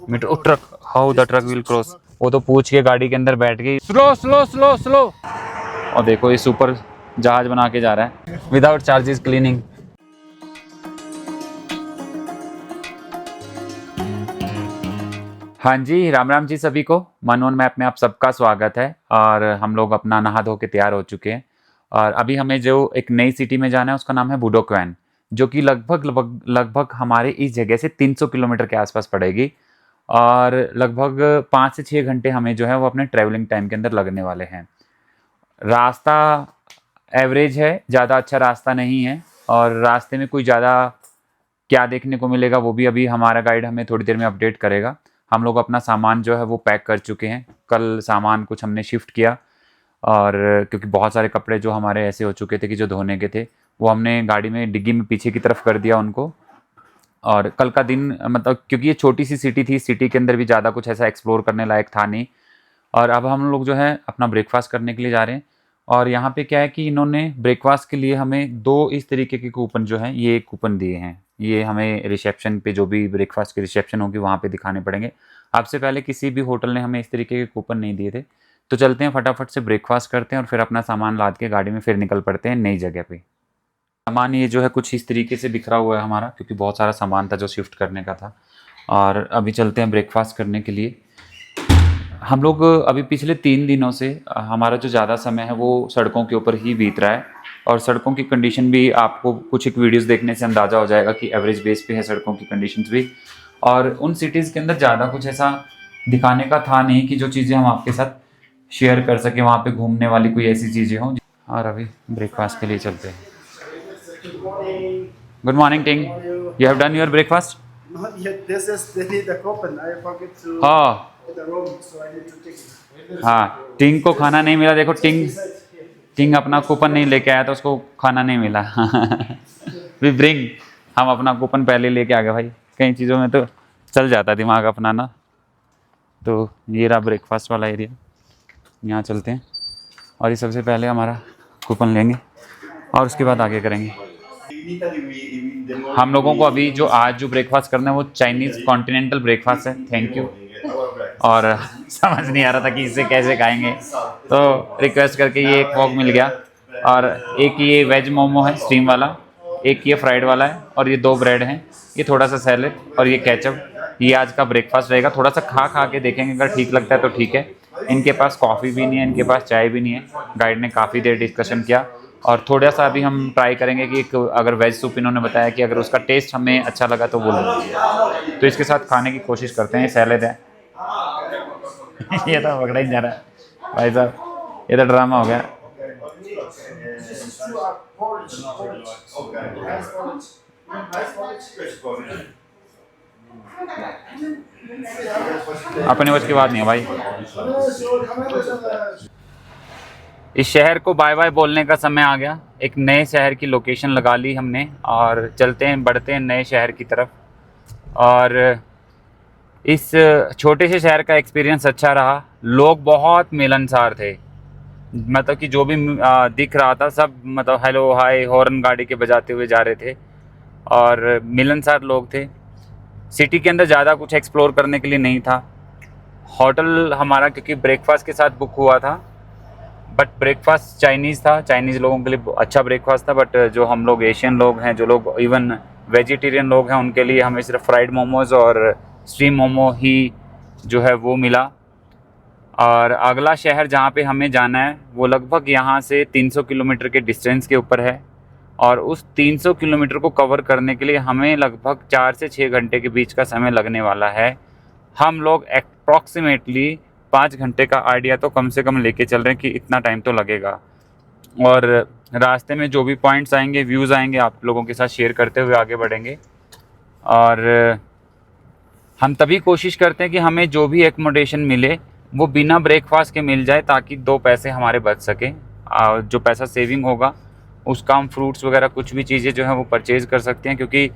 Metre truck, how the truck will cross. वो तो पूछ के गाड़ी के अंदर बैठ गई, स्लो स्लो स्लो स्लो। और देखो ये सुपर जहाज बना के जा रहा है विदाउट चार्जेस क्लीनिंग। हाँ जी, राम राम जी सभी को। मनोन मैप में आप सबका स्वागत है। और हम लोग अपना नहा धो के तैयार हो चुके हैं। और अभी हमें जो एक नई सिटी में जाना है उसका नाम है बुडोक्वैन, जो कि लगभग लगभग लगभग हमारे इस जगह से 300 किलोमीटर के आसपास पड़ेगी। और लगभग 5 से 6 घंटे हमें जो है वो अपने ट्रैवलिंग टाइम के अंदर लगने वाले हैं। रास्ता एवरेज है, ज़्यादा अच्छा रास्ता नहीं है। और रास्ते में कोई ज़्यादा क्या देखने को मिलेगा वो भी अभी हमारा गाइड हमें थोड़ी देर में अपडेट करेगा। हम लोग अपना सामान जो है वो पैक कर चुके हैं। कल सामान कुछ हमने शिफ्ट किया, और क्योंकि बहुत सारे कपड़े जो हमारे ऐसे हो चुके थे कि जो धोने के थे, वो हमने गाड़ी में डिग्गी में पीछे की तरफ कर दिया उनको। और कल का दिन मतलब क्योंकि ये छोटी सी सिटी थी, सिटी के अंदर भी ज़्यादा कुछ ऐसा एक्सप्लोर करने लायक था नहीं। और अब हम लोग जो है अपना ब्रेकफास्ट करने के लिए जा रहे हैं। और यहाँ पे क्या है कि इन्होंने ब्रेकफास्ट के लिए हमें 2 इस तरीके के कूपन जो हैं ये कूपन दिए हैं। ये हमें रिसेप्शन पे, जो भी ब्रेकफास्ट की रिसेप्शन होगी वहाँ पे दिखाने पड़ेंगे। आपसे पहले किसी भी होटल ने हमें इस तरीके के कूपन नहीं दिए थे। तो चलते हैं फटाफट से ब्रेकफास्ट करते हैं और फिर अपना सामान लाद के गाड़ी में फिर निकल पड़ते हैं नई जगह पे। सामान ये जो है कुछ इस तरीके से बिखरा हुआ है हमारा, क्योंकि बहुत सारा सामान था जो शिफ्ट करने का था। और अभी चलते हैं ब्रेकफास्ट करने के लिए। हम लोग अभी पिछले 3 दिनों से हमारा जो ज़्यादा समय है वो सड़कों के ऊपर ही बीत रहा है। और सड़कों की कंडीशन भी आपको कुछ एक वीडियोस देखने से अंदाज़ा हो जाएगा कि एवरेज बेस पे है सड़कों की कंडीशंस भी। और उन सिटीज़ के अंदर ज़्यादा कुछ ऐसा दिखाने का था नहीं कि जो चीज़ें हम आपके साथ शेयर कर सकें, वहाँ पे घूमने वाली कोई ऐसी चीज़ें हों। और अभी ब्रेकफास्ट के लिए चलते हैं। गुड मॉर्निंग टिंग, you have done your breakfast? Not yet. This is they need the coupon. I forget to हाँ put the room, so I need to take it. हाँ, टिंग को खाना नहीं मिला। देखो टिंग अपना कूपन नहीं लेके आया तो उसको खाना नहीं मिला। वी ब्रिंग, हम अपना कूपन पहले लेके आ गए भाई। कई चीज़ों में तो चल जाता है दिमाग अपना ना। तो ये रहा ब्रेकफास्ट वाला एरिया, यहाँ चलते हैं। और ये सबसे पहले हमारा कूपन लेंगे और उसके बाद आगे करेंगे। हम लोगों को अभी जो आज जो ब्रेकफास्ट करना है वो चाइनीज़ कॉन्टिनेंटल ब्रेकफास्ट है। Thank you. और समझ नहीं आ रहा था कि इसे कैसे खाएंगे, तो रिक्वेस्ट करके ये एक वॉक मिल गया। और एक ये वेज मोमो है स्टीम वाला, एक ये फ्राइड वाला है, और ये 2 ब्रेड हैं, ये थोड़ा सा सैलेड और ये केचप। ये आज का ब्रेकफास्ट रहेगा। थोड़ा सा खा के देखेंगे, अगर ठीक लगता है तो ठीक है। इनके पास कॉफ़ी भी नहीं है, इनके पास चाय भी नहीं है। गाइड ने काफ़ी देर डिस्कशन किया। और थोड़ा सा अभी हम ट्राई करेंगे कि एक अगर वेज सूप इन्होंने बताया कि अगर उसका टेस्ट हमें अच्छा लगा तो वो लेंगे। तो इसके साथ खाने की कोशिश करते हैं। ये सैलेड है। ये तो पकड़ा ही जा रहा है भाई साहब, ये तो ड्रामा हो गया। अपने वश की बात नहीं है भाई। इस शहर को बाय बाय बोलने का समय आ गया। एक नए शहर की लोकेशन लगा ली हमने और चलते हैं, बढ़ते हैं नए शहर की तरफ। और इस छोटे से शहर का एक्सपीरियंस अच्छा रहा। लोग बहुत मिलनसार थे, मतलब कि जो भी दिख रहा था सब मतलब हेलो हाय हॉर्न गाड़ी के बजाते हुए जा रहे थे और मिलनसार लोग थे। सिटी के अंदर ज़्यादा कुछ एक्सप्लोर करने के लिए नहीं था। होटल हमारा क्योंकि ब्रेकफास्ट के साथ बुक हुआ था, बट ब्रेकफास्ट चाइनीज़ था। चाइनीज़ लोगों के लिए अच्छा ब्रेकफास्ट था, बट जो हम लोग एशियन लोग हैं, जो लोग इवन वेजिटेरियन लोग हैं, उनके लिए हमें सिर्फ फ्राइड मोमोज़ और स्टीम मोमो ही जो है वो मिला। और अगला शहर जहाँ पे हमें जाना है वो लगभग यहाँ से 300 किलोमीटर के डिस्टेंस के ऊपर है। और उस 300 किलोमीटर को कवर करने के लिए हमें लगभग 4 से 6 घंटे के बीच का समय लगने वाला है। हम लोग अप्रॉक्सीमेटली 5 घंटे का आइडिया तो कम से कम लेके चल रहे हैं कि इतना टाइम तो लगेगा। और रास्ते में जो भी पॉइंट्स आएंगे, व्यूज़ आएंगे, आप लोगों के साथ शेयर करते हुए आगे बढ़ेंगे। और हम तभी कोशिश करते हैं कि हमें जो भी एकोमोडेशन मिले वो बिना ब्रेकफास्ट के मिल जाए, ताकि 2 पैसे हमारे बच सकें। जो पैसा सेविंग होगा उसका हम फ्रूट्स वगैरह कुछ भी चीज़ें जो हैं वो परचेज़ कर सकते हैं, क्योंकि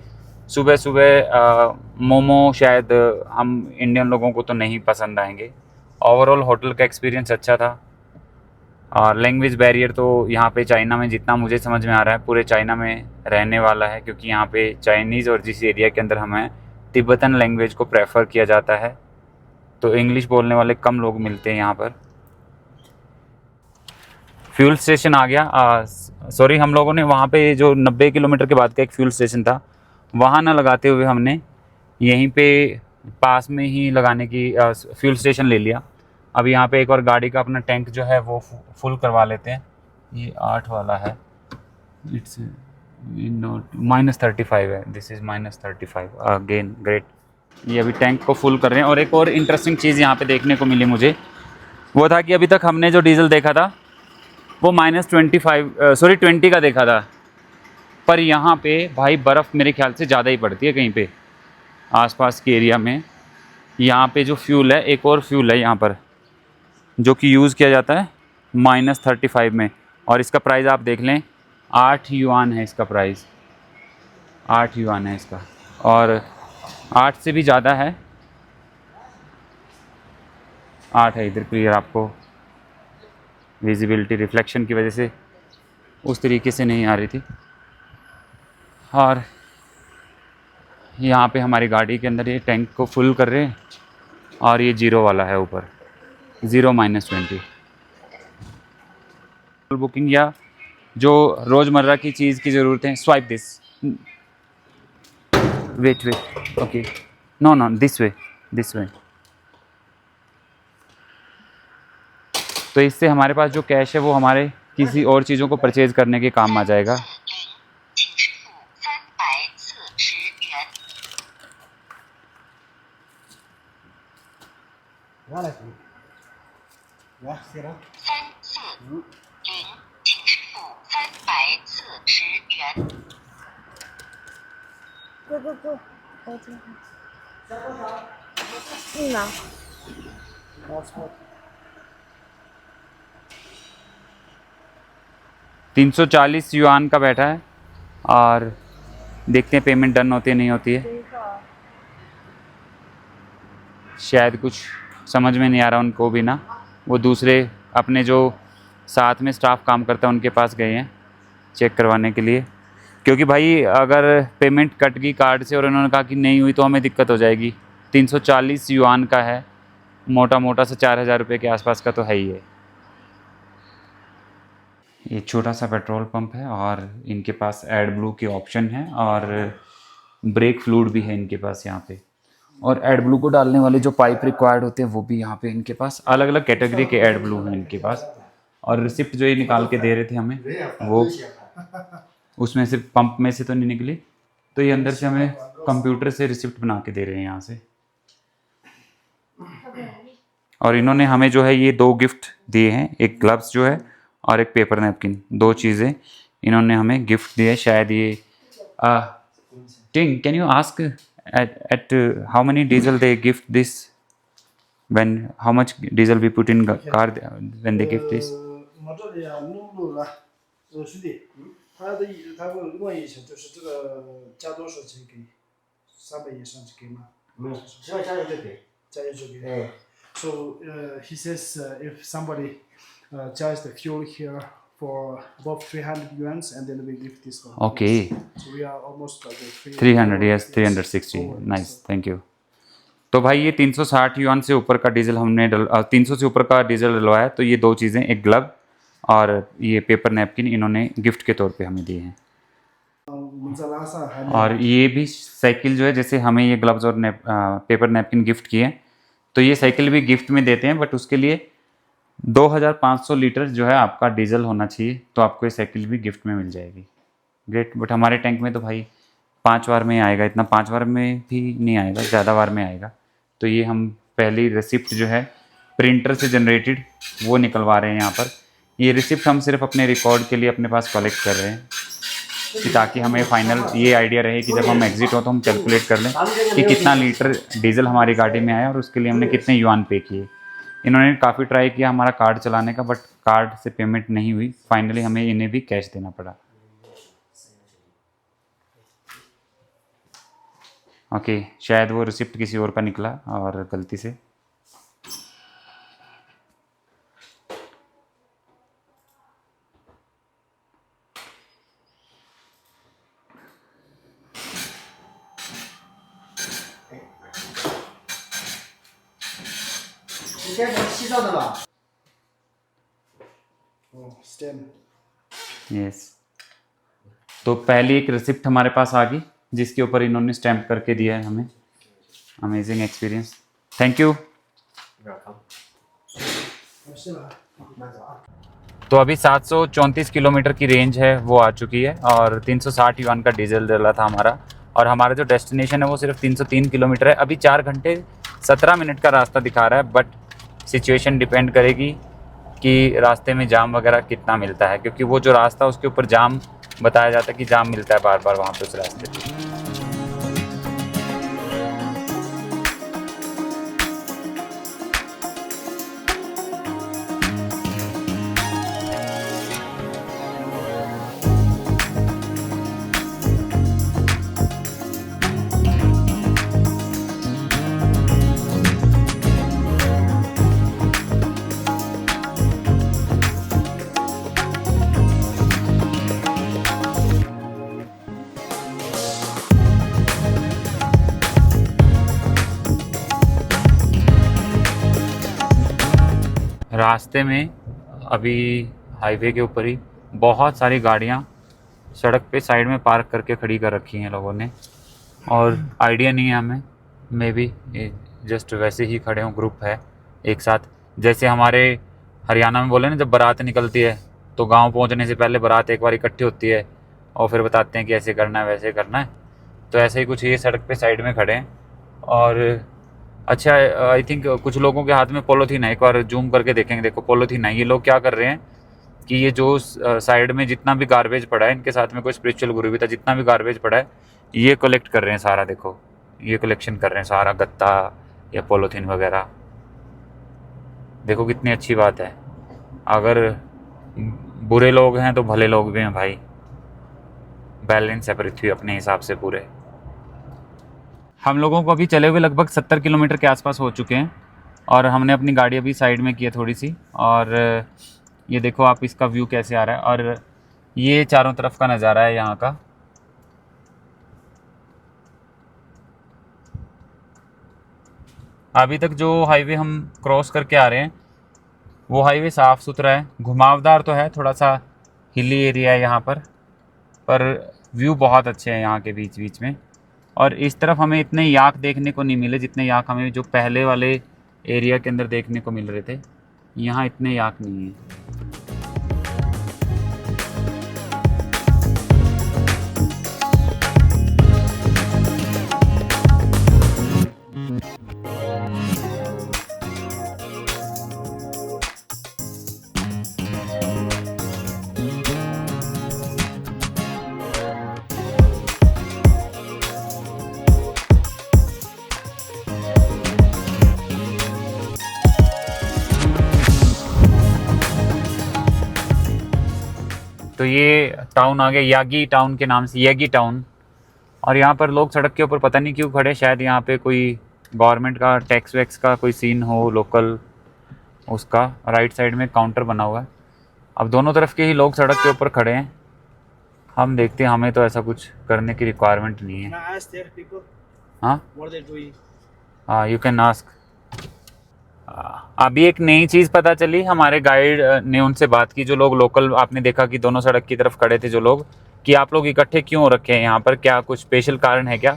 सुबह सुबह मोमो शायद हम इंडियन लोगों को तो नहीं पसंद आएंगे। ओवरऑल होटल का एक्सपीरियंस अच्छा था। और लैंग्वेज बैरियर तो यहाँ पे चाइना में जितना मुझे समझ में आ रहा है पूरे चाइना में रहने वाला है, क्योंकि यहाँ पे चाइनीज़ और जिस एरिया के अंदर हम हैं तिब्बतन लैंग्वेज को प्रेफर किया जाता है, तो इंग्लिश बोलने वाले कम लोग मिलते हैं यहाँ पर। फ्यूल स्टेशन आ गया। सॉरी, हम लोगों ने वहाँ पे जो 90 किलोमीटर के बाद का एक फ्यूल स्टेशन था वहाँ ना लगाते हुए हमने यहीं पे पास में ही लगाने की फ्यूल स्टेशन ले लिया। अब यहाँ पे एक और गाड़ी का अपना टैंक जो है वो फुल करवा लेते हैं। ये 8 वाला है, इट्स नॉट -35 है, दिस इज़ -35 अगेन ग्रेट। ये अभी टैंक को फुल कर रहे हैं। और एक और इंटरेस्टिंग चीज़ यहाँ पे देखने को मिली मुझे, वो था कि अभी तक हमने जो डीजल देखा था वो -20 का देखा था, पर यहाँ पे भाई बर्फ़ मेरे ख्याल से ज़्यादा ही पड़ती है कहीं पे आसपास के एरिया में। यहाँ पे जो फ्यूल है, एक और फ्यूल है यहाँ पर जो कि यूज़ किया जाता है -35 में, और इसका प्राइस आप देख लें 8 युआन है इसका प्राइस, 8 युआन है इसका, और 8 से भी ज़्यादा है, 8 है इधर क्लियर। आपको विजिबिलिटी रिफ्लेक्शन की वजह से उस तरीके से नहीं आ रही थी। और यहाँ पे हमारी गाड़ी के अंदर ये टैंक को फुल कर रहे हैं, और ये 0 वाला है ऊपर, 0 -20। बुकिंग या जो रोज़मर्रा की चीज़ की ज़रूरतें, swipe this, wait wait, okay, no no, this way, this way. तो इससे हमारे पास जो कैश है वो हमारे किसी और चीज़ों को परचेज़ करने के काम आ जाएगा। Go. 拿。 340 युआन का बैठा है, और देखते हैं पेमेंट डन होती है नहीं होती है। शायद कुछ समझ में नहीं आ रहा उनको भी ना, वो दूसरे अपने जो साथ में स्टाफ काम करता है उनके पास गए हैं चेक करवाने के लिए, क्योंकि भाई अगर पेमेंट कट गई कार्ड से और उन्होंने कहा कि नहीं हुई तो हमें दिक्कत हो जाएगी। 340 युआन का है, मोटा मोटा से 4000 रुपये के आसपास का तो है ही है। ये छोटा सा पेट्रोल पंप है, और इनके पास एड ब्लू के ऑप्शन है, और ब्रेक फ्लूइड भी है इनके पास यहाँ पे, और एड ब्लू को डालने वाले जो पाइप रिक्वायर्ड होते हैं वो भी यहाँ पे इनके पास, अलग अलग कैटेगरी के एड ब्लू हैं इनके पास। और रिसिप्ट जो ये निकाल के दे रहे थे हमें, वो उसमें से पंप में से तो नहीं निकली, तो ये अंदर से हमें कंप्यूटर से रिसिप्ट बना के दे रहे हैं यहाँ से। और इन्होंने हमें जो है ये 2 गिफ्ट दिए हैं, एक ग्लव्स जो है और एक पेपर नैपकिन, 2 चीज़ें इन्होंने हमें गिफ्ट दिए। शायद ये टिंग, can you ask at how many diesel they gift this, when how much diesel we put in car when they gift this? 我这里录入了，兄弟，他问一下，就是这个加多少钱给？300以上给吗？只要加油就给。加油就给。So he says if somebody charges the fuel here for above 300 yuan, and then we give this one. Okay. So we are almost like 300, yes, 360, nice, thank you. तो भाई ये 360 yuan से ऊपर का diesel हमने 300 से ऊपर का डीजल डलवाया, तो ये 2 चीज़ें, एक ग्लव और ये पेपर नैपकिन इन्होंने गिफ्ट के तौर पे हमें दिए हैं। और ये भी साइकिल जो है, जैसे हमें ये ग्लव्स और पेपर नैपकिन गिफ्ट किए हैं, तो ये साइकिल भी गिफ्ट में देते हैं, बट उसके लिए 2500 लीटर जो है आपका डीजल होना चाहिए, तो आपको ये साइकिल भी गिफ्ट में मिल जाएगी। ग्रेट। बट हमारे टैंक में तो भाई 5 बार में आएगा, इतना 5 बार में भी नहीं आएगा, ज़्यादा बार में आएगा। तो ये हम पहली रिसिप्ट जो है प्रिंटर से जनरेटेड वो निकलवा रहे हैं यहाँ पर। ये रिसिप्ट हम सिर्फ अपने रिकॉर्ड के लिए अपने पास कलेक्ट कर रहे हैं, कि ताकि हमें फाइनल ये आइडिया रहे कि जब हम एग्जिट हो तो हम कैलकुलेट कर लें कि कितना लीटर डीजल हमारी गाड़ी में आया और उसके लिए हमने कितने युआन पे किए। इन्होंने काफ़ी ट्राई किया हमारा कार्ड चलाने का, बट कार्ड से पेमेंट नहीं हुई, फाइनली हमें इन्हें भी कैश देना पड़ा। ओके, शायद वो रिसिप्ट किसी और का निकला और गलती से। 时间能洗澡的吧？ Oh, stem. यस, तो पहली एक रिसिप्ट हमारे पास आ गई जिसके ऊपर इन्होंने स्टैम्प करके दिया है हमें। Amazing experience, thank you. तो अभी 734 किलोमीटर की रेंज है वो आ चुकी है और 360 युआन का डीजल डला था हमारा, और हमारा जो डेस्टिनेशन है वो सिर्फ 303 किलोमीटर है। अभी 4 घंटे 17 मिनट का रास्ता दिखा रहा है, बट सिचुएशन डिपेंड करेगी कि रास्ते में जाम वगैरह कितना मिलता है, क्योंकि वो जो रास्ता उसके ऊपर जाम बताया जाता है कि जाम मिलता है बार बार वहाँ पे उस रास्ते पे। रास्ते में अभी हाईवे के ऊपर ही बहुत सारी गाड़ियाँ सड़क पे साइड में पार्क करके खड़ी कर रखी हैं लोगों ने, और आइडिया नहीं है हमें, मे बी जस्ट वैसे ही खड़े हों, ग्रुप है एक साथ। जैसे हमारे हरियाणा में बोले ना, जब बारात निकलती है तो गांव पहुंचने से पहले बारात एक बार इकट्ठी होती है और फिर बताते हैं कि ऐसे करना है वैसे करना है, तो ऐसे ही कुछ ये सड़क पे साइड में खड़े हैं। और अच्छा, आई थिंक कुछ लोगों के हाथ में पॉलीथीन है, एक बार जूम करके देखेंगे, देखो पॉलीथीन है। ये लोग क्या कर रहे हैं कि ये जो साइड में जितना भी गार्बेज पड़ा है, इनके साथ में कोई स्पिरिचुअल गुरु भी था, जितना भी गार्बेज पड़ा है ये कलेक्ट कर रहे हैं सारा। देखो ये कलेक्शन कर रहे हैं सारा, गत्ता या पॉलीथीन वगैरह। देखो कितनी अच्छी बात है, अगर बुरे लोग हैं तो भले लोग भी हैं भाई, बैलेंस है पृथ्वी अपने हिसाब से पूरे। हम लोगों को अभी चले हुए लगभग 70 किलोमीटर के आसपास हो चुके हैं, और हमने अपनी गाड़ी अभी साइड में की है थोड़ी सी, और ये देखो आप इसका व्यू कैसे आ रहा है, और ये चारों तरफ का नज़ारा है यहाँ का। अभी तक जो हाईवे हम क्रॉस करके आ रहे हैं वो हाईवे साफ़ सुथरा है, घुमावदार तो है, थोड़ा सा हिली एरिया है यहाँ पर व्यू बहुत अच्छे हैं यहाँ के बीच बीच में। और इस तरफ हमें इतने याक देखने को नहीं मिले जितने याक हमें जो पहले वाले एरिया के अंदर देखने को मिल रहे थे, यहाँ इतने याक नहीं है। तो ये टाउन आ गया यागी टाउन के नाम से, यागी टाउन। और यहाँ पर लोग सड़क के ऊपर पता नहीं क्यों खड़े, शायद यहाँ पे कोई गवर्नमेंट का टैक्स वैक्स का कोई सीन हो लोकल उसका। राइट साइड में काउंटर बना हुआ है, अब दोनों तरफ के ही लोग सड़क के ऊपर खड़े हैं। हम देखते हैं, हमें तो ऐसा कुछ करने की रिक्वायरमेंट नहीं है। Can I ask their people हाँ what they're doing? हाँ, यू कैन आस्क। अभी एक नई चीज़ पता चली, हमारे गाइड ने उनसे बात की, जो लोग लोकल, आपने देखा कि दोनों सड़क की तरफ खड़े थे जो लोग, कि आप लोग इकट्ठे क्यों हो रखे हैं यहाँ पर, क्या कुछ स्पेशल कारण है क्या?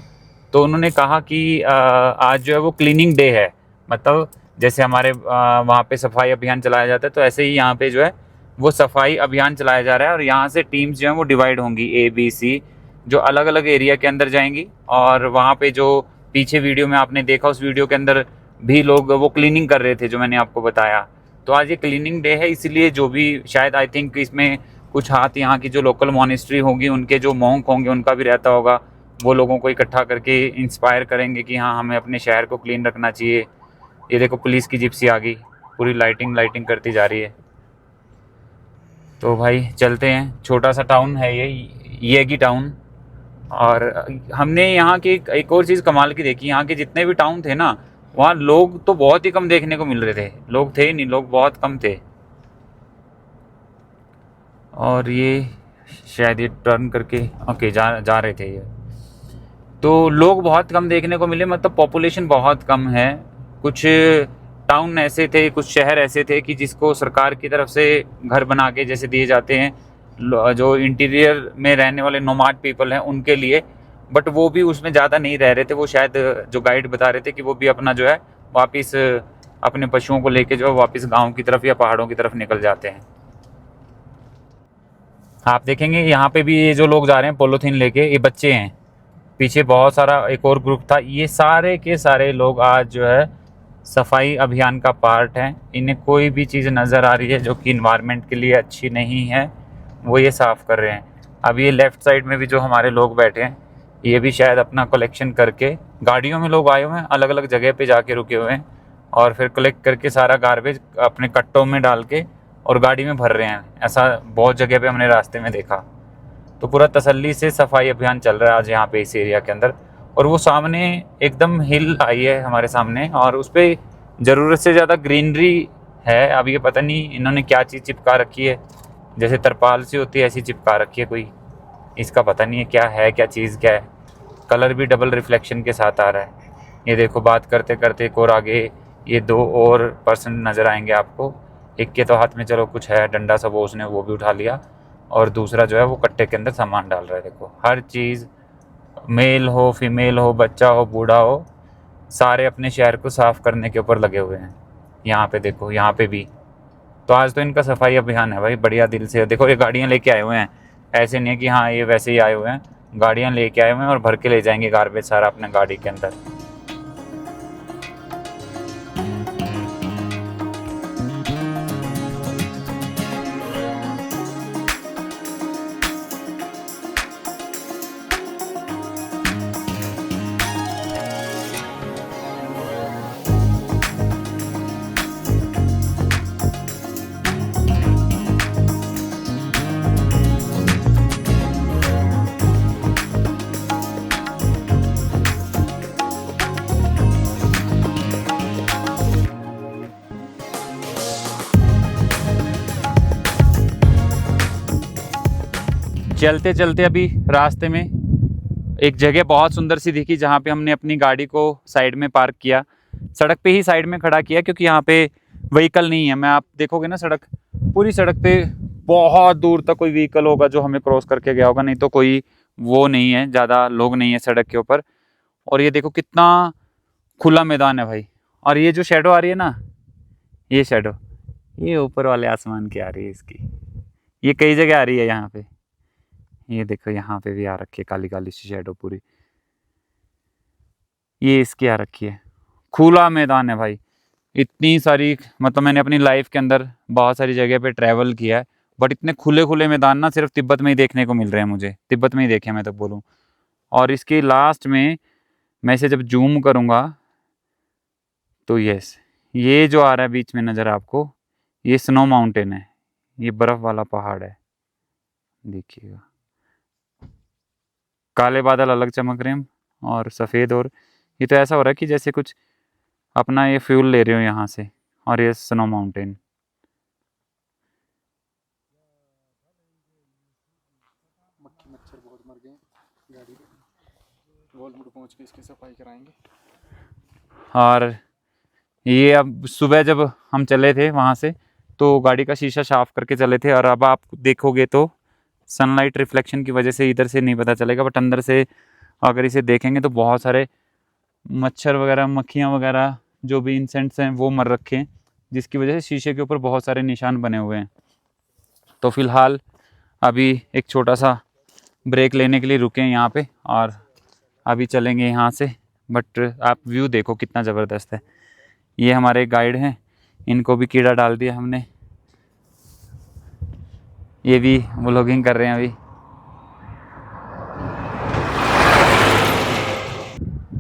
तो उन्होंने कहा कि आज जो है वो क्लीनिंग डे है, मतलब जैसे हमारे वहाँ पे सफाई अभियान चलाया जाता है, तो ऐसे ही यहाँ पे जो है वो सफाई अभियान चलाया जा रहा है। और यहाँ से टीम्स जो हैं वो डिवाइड होंगी, ABC, जो अलग अलग एरिया के अंदर जाएंगी। और वहाँ पे जो पीछे वीडियो में आपने देखा, उस वीडियो के अंदर भी लोग वो क्लीनिंग कर रहे थे जो मैंने आपको बताया। तो आज ये क्लीनिंग डे है, इसलिए जो भी शायद आई थिंक इसमें कुछ हाथ यहाँ की जो लोकल मॉनेस्ट्री होगी, उनके जो मॉन्क होंगे उनका भी रहता होगा, वो लोगों को इकट्ठा करके इंस्पायर करेंगे कि हाँ हमें अपने शहर को क्लीन रखना चाहिए। ये देखो पुलिस की जिप्सी आ गई, पूरी लाइटिंग करती जा रही है। तो भाई चलते हैं, छोटा सा टाउन है ये येगी टाउन। और हमने यहाँ की एक और चीज़ कमाल की देखी, यहाँ के जितने भी टाउन थे ना, वहाँ लोग तो बहुत ही कम देखने को मिल रहे थे, लोग थे नहीं, लोग बहुत कम थे। और ये शायद ये टर्न करके ओके जा रहे थे ये, तो लोग बहुत कम देखने को मिले, मतलब पॉपुलेशन बहुत कम है। कुछ टाउन ऐसे थे, कुछ शहर ऐसे थे कि जिसको सरकार की तरफ से घर बना के जैसे दिए जाते हैं जो इंटीरियर में रहने वाले नोमाड पीपल हैं उनके लिए, बट वो भी उसमें ज़्यादा नहीं रह रहे थे। वो शायद जो गाइड बता रहे थे कि वो भी अपना जो है वापस अपने पशुओं को लेके जो है वापस गाँव की तरफ या पहाड़ों की तरफ निकल जाते हैं। आप देखेंगे यहाँ पे भी ये जो लोग जा रहे हैं पॉलीथीन लेके, ये बच्चे हैं। पीछे बहुत सारा एक और ग्रुप था। ये सारे के सारे लोग आज जो है सफाई अभियान का पार्ट हैं। इन्हें कोई भी चीज़ नज़र आ रही है जो कि इन्वायरमेंट के लिए अच्छी नहीं है, वो ये साफ़ कर रहे हैं। अब ये लेफ़्ट साइड में भी जो हमारे लोग बैठे हैं, ये भी शायद अपना कलेक्शन करके, गाड़ियों में लोग आए हुए हैं, अलग अलग जगह पे जाके रुके हुए हैं और फिर कलेक्ट करके सारा गार्बेज अपने कट्टों में डाल के और गाड़ी में भर रहे हैं। ऐसा बहुत जगह पे हमने रास्ते में देखा। तो पूरा तसल्ली से सफाई अभियान चल रहा है आज यहाँ पे इस एरिया के अंदर। और वो सामने एकदम हिल आई है हमारे सामने और उस पर ज़रूरत से ज़्यादा ग्रीनरी है। अब ये पता नहीं इन्होंने क्या चीज़ चिपका रखी है, जैसे तरपाल सी होती है ऐसी चिपका रखी है कोई, इसका पता नहीं है क्या चीज़ क्या है। कलर भी डबल रिफ्लेक्शन के साथ आ रहा है। ये देखो बात करते करते एक और आगे ये 2 और पर्सन नज़र आएंगे आपको। एक के तो हाथ में चलो कुछ है डंडा सा, वो उसने वो भी उठा लिया, और दूसरा जो है वो कट्टे के अंदर सामान डाल रहा है। देखो हर चीज़, मेल हो फीमेल हो बच्चा हो बूढ़ा हो, सारे अपने शहर को साफ़ करने के ऊपर लगे हुए हैं। यहाँ पे देखो, यहाँ पे भी तो आज तो इनका सफाई अभियान है भाई, बढ़िया दिल से। देखो ये गाड़ियाँ लेके आए हुए हैं, ऐसे नहीं है कि हाँ ये वैसे ही आए हुए हैं, गाड़ियाँ लेके आए हुए हैं और भर के ले जाएंगे गार्बेज सारा अपने गाड़ी के अंदर। चलते चलते अभी रास्ते में एक जगह बहुत सुंदर सी दिखी जहाँ पे हमने अपनी गाड़ी को साइड में पार्क किया। सड़क पे ही साइड में खड़ा किया क्योंकि यहाँ पे व्हीकल नहीं है। मैं आप देखोगे ना सड़क, पूरी सड़क पे बहुत दूर तक कोई व्हीकल होगा जो हमें क्रॉस करके गया होगा, नहीं तो कोई वो नहीं है, ज़्यादा लोग नहीं है सड़क के ऊपर। और ये देखो कितना खुला मैदान है भाई। और ये जो शेडो आ रही है ना, ये शेडो ये ऊपर वाले आसमान की आ रही है इसकी, ये कई जगह आ रही है यहाँ पे। ये देखो यहाँ पे भी आ रखी है काली काली सी शेडो पूरी, ये इसकी आ रखी है। खुला मैदान है भाई, इतनी सारी, मतलब मैंने अपनी लाइफ के अंदर बहुत सारी जगह पे ट्रैवल किया है, बट इतने खुले खुले मैदान ना सिर्फ तिब्बत में ही देखने को मिल रहे हैं मुझे। तिब्बत में ही देखे मैं तो बोलूँ। और इसके लास्ट में मैं इसे जब जूम करूँगा तो यस, ये जो आ रहा है बीच में नज़र आपको, ये स्नो माउंटेन है, ये बर्फ़ वाला पहाड़ है। देखिएगा काले बादल अलग चमक रहे हैं और सफ़ेद, और ये तो ऐसा हो रहा है कि जैसे कुछ अपना ये फ्यूल ले रहे हो यहाँ से। और ये स्नो माउंटेन, मच्छर बहुत मर गए, गाड़ी गोलमुड़ पहुँच के इसकी सफाई कराएंगे। और ये अब सुबह जब हम चले थे वहाँ से तो गाड़ी का शीशा साफ करके चले थे, और अब आप देखोगे तो सनलाइट रिफ्लेक्शन की वजह से इधर से नहीं पता चलेगा, बट अंदर से अगर इसे देखेंगे तो बहुत सारे मच्छर वगैरह, मक्खियाँ वगैरह, जो भी इंसेक्ट्स हैं वो मर रखे हैं, जिसकी वजह से शीशे के ऊपर बहुत सारे निशान बने हुए हैं। तो फ़िलहाल अभी एक छोटा सा ब्रेक लेने के लिए रुके हैं यहाँ पे, और अभी चलेंगे यहाँ से। बट आप व्यू देखो कितना ज़बरदस्त है। ये हमारे गाइड हैं, इनको भी कीड़ा डाल दिया हमने, ये भी व्लॉगिंग कर रहे हैं अभी।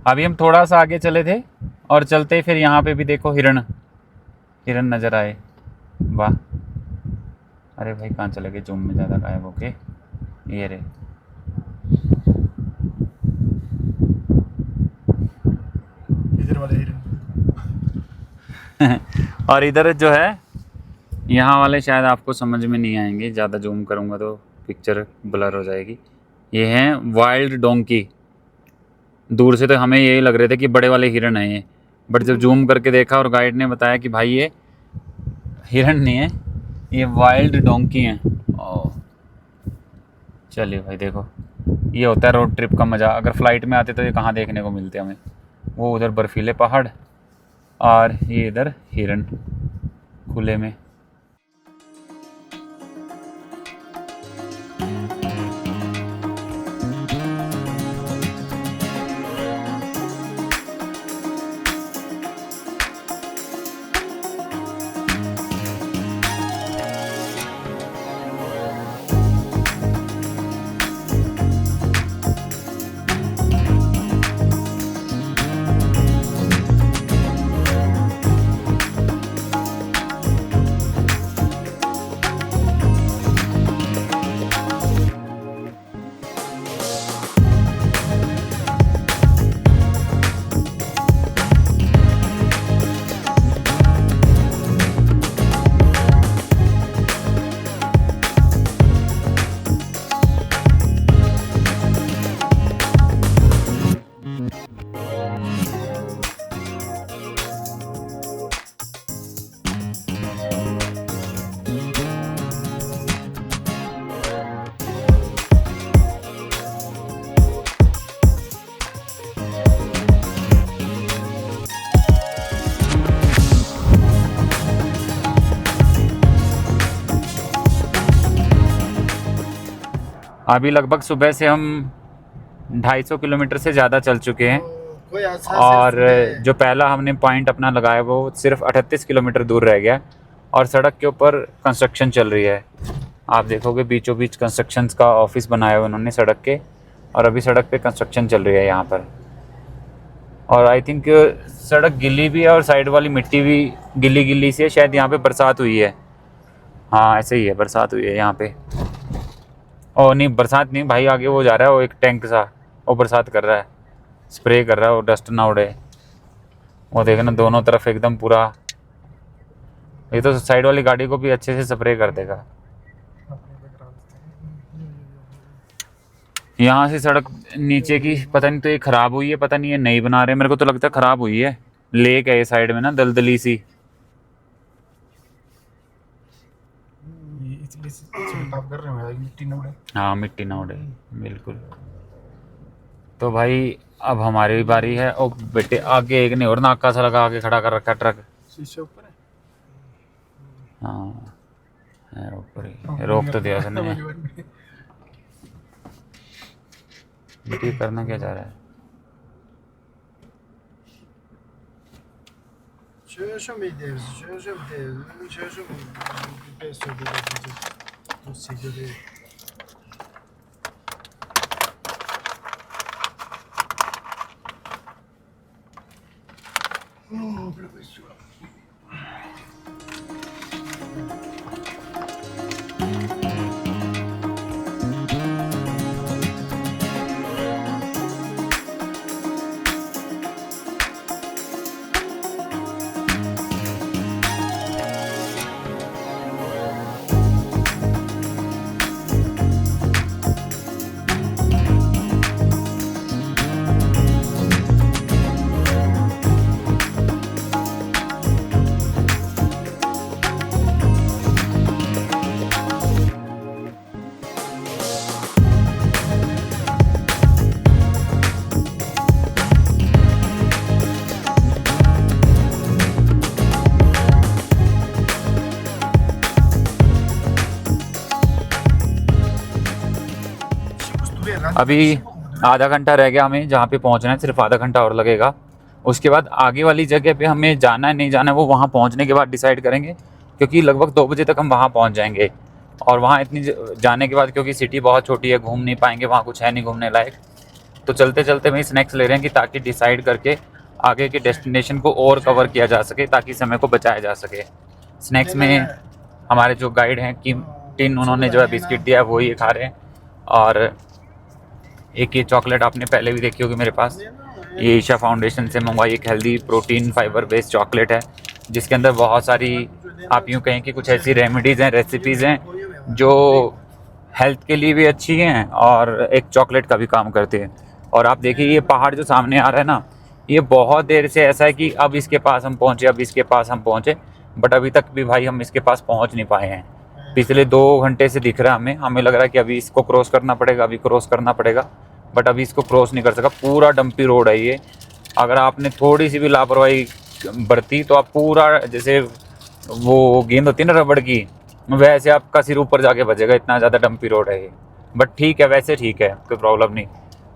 अभी हम थोड़ा सा आगे चले थे और चलते फिर यहाँ पे भी देखो हिरण नज़र आए। वाह, अरे भाई कहाँ चले गए, जूम में ज़्यादा गायब होके। ये रे, इधर वाले हिरन। और इधर जो है यहाँ वाले शायद आपको समझ में नहीं आएंगे, ज़्यादा जूम करूँगा तो पिक्चर ब्लर हो जाएगी। ये हैं वाइल्ड डोंकी। दूर से तो हमें यही लग रहे थे कि बड़े वाले हिरन हैं ये, बट जब जूम करके देखा और गाइड ने बताया कि भाई ये हिरन नहीं है, ये वाइल्ड डोंकी हैं। ओह चलिए भाई देखो, ये होता है रोड ट्रिप का मज़ा। अगर फ़्लाइट में आते तो ये कहाँ देखने को मिलते हमें। वो उधर बर्फीले पहाड़ और ये इधर हिरन खुले में। अभी लगभग सुबह से हम 250 किलोमीटर से ज़्यादा चल चुके हैं कोई अच्छा और जो पहला हमने पॉइंट अपना लगाया वो सिर्फ 38 किलोमीटर दूर रह गया और सड़क के ऊपर कंस्ट्रक्शन चल रही है। आप देखोगे बीचों बीच कंस्ट्रक्शंस का ऑफिस बनाया हुआ उन्होंने सड़क के, और अभी सड़क पे कंस्ट्रक्शन चल रही है यहाँ पर। और आई थिंक सड़क गिली भी है और साइड वाली मिट्टी भी गिली गिली सी है, शायद यहाँ पे बरसात हुई है। हाँ ऐसे ही है, बरसात हुई है यहाँ पे। ओ नहीं बरसात नहीं भाई, आगे वो जा रहा है, वो एक टैंक सा वो बरसात कर रहा है, स्प्रे कर रहा है, वो डस्ट ना उड़े। वो देखना दोनों तरफ एकदम पूरा, ये तो साइड वाली गाड़ी को भी अच्छे से स्प्रे कर देगा। यहाँ से सड़क नीचे की पता नहीं तो ये ख़राब हुई है, पता नहीं ये नई बना रहे हैं, मेरे को तो लगता है ख़राब हुई है। लेक है ये साइड में ना, दलदली सी। इसलिए छिड़काव कर रहे हैं मिट्टी न उड़े। हाँ मिट्टी ना उड़े बिल्कुल। तो भाई अब हमारी बारी है। ओ बेटे आगे एक ने और नाका सा लगा के खड़ा कर रखा है ट्रक। शीशे ऊपर है। हाँ है ऊपर ही, रोक तो दिया उसने। ये करना क्या चाह रहा है? अभी आधा घंटा रह गया हमें जहाँ पे पहुँचना है, सिर्फ आधा घंटा और लगेगा। उसके बाद आगे वाली जगह पे हमें जाना है नहीं जाना है वो वहाँ पहुँचने के बाद डिसाइड करेंगे, क्योंकि लगभग 2 बजे तक हम वहाँ पहुँच जाएंगे। और वहाँ इतनी जाने के बाद क्योंकि सिटी बहुत छोटी है, घूम नहीं पाएंगे, वहाँ कुछ है नहीं घूमने लायक, तो चलते चलते वहीं स्नैक्स ले रहे हैं कि ताकि डिसाइड करके आगे के डेस्टिनेशन को और कवर किया जा सके, ताकि समय को बचाया जा सके। स्नैक्स में हमारे जो गाइड हैं कि टिन उन्होंने जो है बिस्किट दिया है वो ये खा रहे हैं, और एक ये चॉकलेट आपने पहले भी देखी होगी मेरे पास, ये ईशा फाउंडेशन से मंगवाई एक healthy protein fibre based chocolate है, जिसके अंदर बहुत सारी आप यूँ कहें कि कुछ ऐसी रेमेडीज़ हैं, रेसिपीज़ हैं जो हेल्थ के लिए भी अच्छी हैं और एक चॉकलेट का भी काम करती हैं। और आप देखिए ये पहाड़ जो सामने आ रहा है ना, ये बहुत देर से ऐसा है कि अब इसके पास हम पहुँचे, अब इसके पास हम पहुँचे, बट अभी तक भी भाई हम इसके पास पहुँच नहीं पाए हैं। पिछले 2 घंटे से दिख रहा है हमें लग रहा है कि अभी इसको क्रॉस करना पड़ेगा, अभी क्रॉस करना पड़ेगा, बट अभी इसको क्रॉस नहीं कर सका। पूरा डंपी रोड है ये। अगर आपने थोड़ी सी भी लापरवाही बरती तो आप पूरा, जैसे वो गेंद होती है ना रबड़ की, वैसे आपका सिर ऊपर जाके बजेगा, इतना ज़्यादा डंपी रोड है ये। बट ठीक है, वैसे ठीक है, कोई प्रॉब्लम नहीं।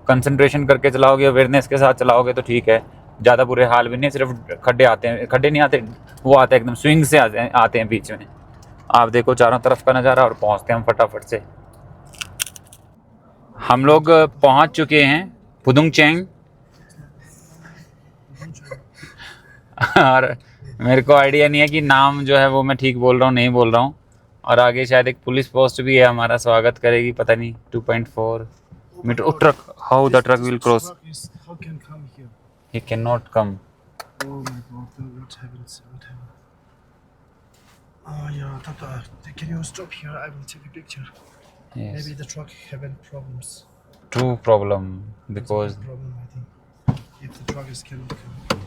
कंसंट्रेशन करके चलाओगे, अवेयरनेस के साथ चलाओगे तो ठीक है, ज़्यादा बुरे हाल भी नहीं। सिर्फ खड्डे आते हैं, खड्डे नहीं आते, वो आते हैं एकदम स्विंग से आते हैं बीच में। आप देखो चारों तरफ का नज़ारा, और पहुँचते हैं हम फटाफट से। हम लोग पहुँच चुके हैं पुदुंग चैंग। और मेरे को आइडिया नहीं है कि नाम जो है वो मैं ठीक बोल रहा हूँ नहीं बोल रहा हूँ। और आगे शायद एक पुलिस पोस्ट भी है, हमारा स्वागत करेगी, पता नहीं 2.4 metre. Oh truck, how the truck will cross, How can come here? He can not come. Oh my god, what happens? What happened? Oh yeah, Tata, can you stop here? I will take a picture. Maybe the truck having problems. True problem because. Problem, I think. If the truck is cannot come.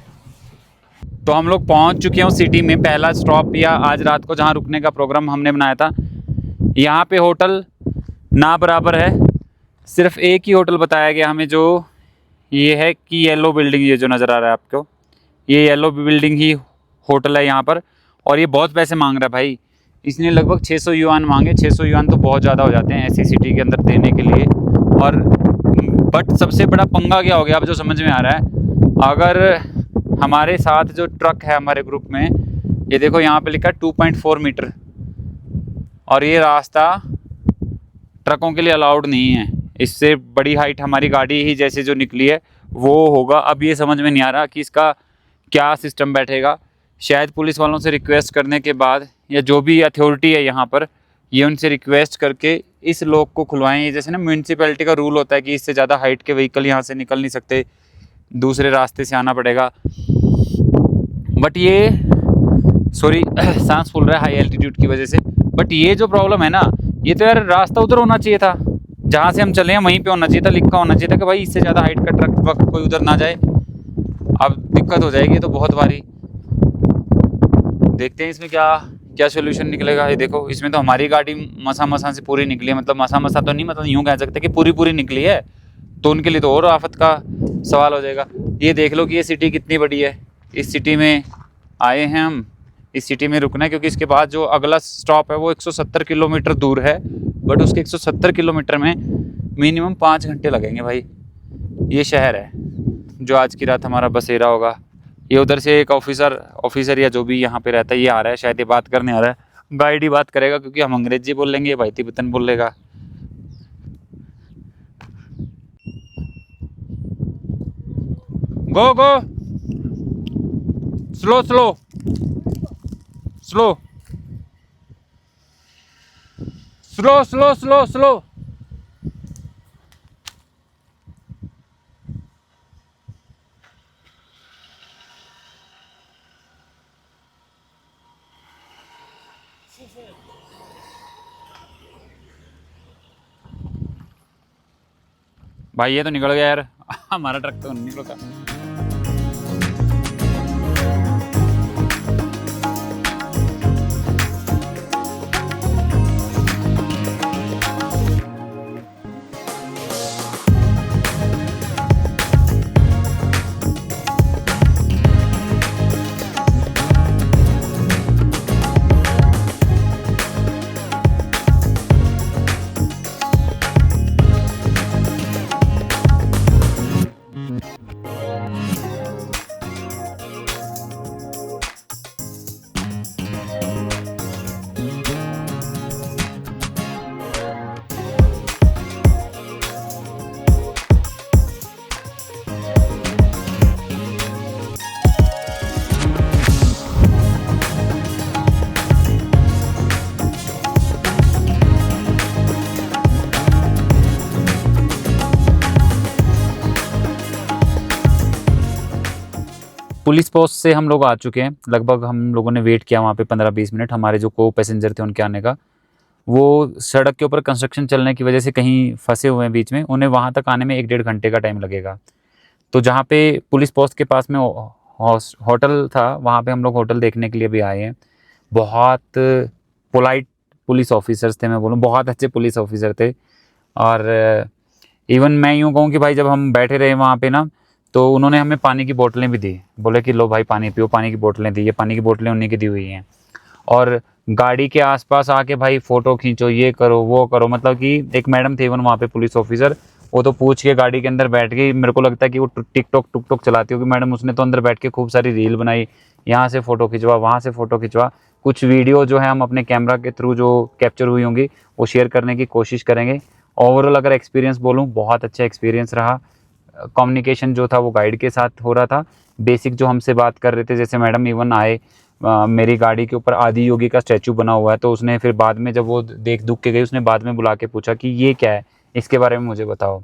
तो हम लोग पहुंच चुके हैं उस city में। पहला stop या आज रात को जहां रुकने का प्रोग्राम हमने बनाया था, यहाँ पे होटल ना बराबर है। सिर्फ एक ही होटल बताया गया हमें, जो ये है कि येलो बिल्डिंग, ये जो नज़र आ रहा है आपको, ये येलो बिल्डिंग ही होटल है यहाँ पर। और ये बहुत पैसे मांग रहा है भाई, इसने लगभग 600 युआन मांगे। 600 युआन तो बहुत ज़्यादा हो जाते हैं ऐसी सिटी के अंदर देने के लिए। और बट सबसे बड़ा पंगा क्या हो गया अब जो समझ में आ रहा है, अगर हमारे साथ जो ट्रक है हमारे ग्रुप में, ये देखो यहाँ पे लिखा है 2.4 मीटर, और ये रास्ता ट्रकों के लिए अलाउड नहीं है। इससे बड़ी हाइट हमारी गाड़ी ही जैसे जो निकली है वो होगा। अब ये समझ में नहीं आ रहा कि इसका क्या सिस्टम बैठेगा। शायद पुलिस वालों से रिक्वेस्ट करने के बाद, या जो भी अथॉरिटी है यहाँ पर, ये उनसे रिक्वेस्ट करके इस लोग को खुलवाएं। ये जैसे ना म्यूनसिपैलिटी का रूल होता है कि इससे ज़्यादा हाइट के व्हीकल यहाँ से निकल नहीं सकते, दूसरे रास्ते से आना पड़ेगा। बट ये सॉरी सांस फूल रहा है हाई एल्टीट्यूड की वजह से। बट ये जो प्रॉब्लम है ना, ये तो यार रास्ता उधर होना चाहिए था, जहाँ से हम चले हैं वहीं पे होना चाहिए था, लिखा होना चाहिए था कि भाई इससे ज़्यादा हाइट का ट्रक वक्त कोई उधर ना जाए। अब दिक्कत हो जाएगी तो बहुत भारी। देखते हैं इसमें क्या सोल्यूशन निकलेगा। ये देखो, इसमें तो हमारी गाड़ी मसा से पूरी निकली है, मतलब मसा तो नहीं, मतलब यूँ कह सकते कि पूरी निकली है, तो उनके लिए तो और आफत का सवाल हो जाएगा। ये देख लो कि ये सिटी कितनी बड़ी है। इस सिटी में आए हैं हम, इस सिटी में रुकना है, क्योंकि इसके बाद जो अगला स्टॉप है वो 170 किलोमीटर दूर है। बट उसके 170 किलोमीटर में मिनिमम 5 घंटे लगेंगे भाई। ये शहर है जो आज की रात हमारा बसेरा होगा। ये उधर से एक ऑफिसर या जो भी यहाँ पे रहता है ये आ रहा है, शायद ये बात करने आ रहा है। गाइड ही बात करेगा क्योंकि हम अंग्रेजी बोल लेंगे, भाई तिब्बतन बोल लेगा। Go go, slow slow slow slow slow slow slow. भाई ये तो निकल गया यार, हमारा ट्रक तो नहीं निकला। पुलिस पोस्ट से हम लोग आ चुके हैं। लगभग हम लोगों ने वेट किया वहाँ पे 15-20 मिनट। हमारे जो को पैसेंजर थे उनके आने का, वो सड़क के ऊपर कंस्ट्रक्शन चलने की वजह से कहीं फंसे हुए हैं बीच में, उन्हें वहाँ तक आने में 1-1.5 घंटे का टाइम लगेगा। तो जहाँ पे पुलिस पोस्ट के पास में होटल था, वहाँ पे हम लोग होटल देखने के लिए भी आए हैं। बहुत पोलाइट पुलिस ऑफिसर्स थे, मैं बोलूँ बहुत अच्छे पुलिस ऑफिसर थे। और इवन मैं यूँ कहूँ कि भाई जब हम बैठे रहे वहाँ पे ना, तो उन्होंने हमें पानी की बोतलें भी दी, बोले कि लो भाई पानी पियो, पानी की बोतलें दी। ये पानी की बोतलें उन्हीं की दी हुई हैं। और गाड़ी के आसपास आके भाई फ़ोटो खींचो, ये करो वो करो। मतलब कि एक मैडम थे इवन वहाँ पे पुलिस ऑफिसर, वो तो पूछ के गाड़ी के अंदर बैठ गई। मेरे को लगता है कि वो टिकटॉक टुकटॉक चलाती होगी मैडम, उसने तो अंदर बैठ के खूब सारी रील बनाई, यहाँ से फ़ोटो खिंचवा, वहाँ से फ़ोटो खिंचवा। कुछ वीडियो जो है हम अपने कैमरा के थ्रू जो कैप्चर हुई होंगी वो शेयर करने की कोशिश करेंगे। ओवरऑल अगर एक्सपीरियंस बोलूँ, बहुत अच्छा एक्सपीरियंस रहा। कम्युनिकेशन जो था वो गाइड के साथ हो रहा था। बेसिक जो हमसे बात कर रहे थे, जैसे मैडम इवन आए, मेरी गाड़ी के ऊपर आदि योगी का स्टैचू बना हुआ है, तो उसने फिर बाद में जब वो देख दुख के गई, उसने बाद में बुला के पूछा कि ये क्या है, इसके बारे में मुझे बताओ।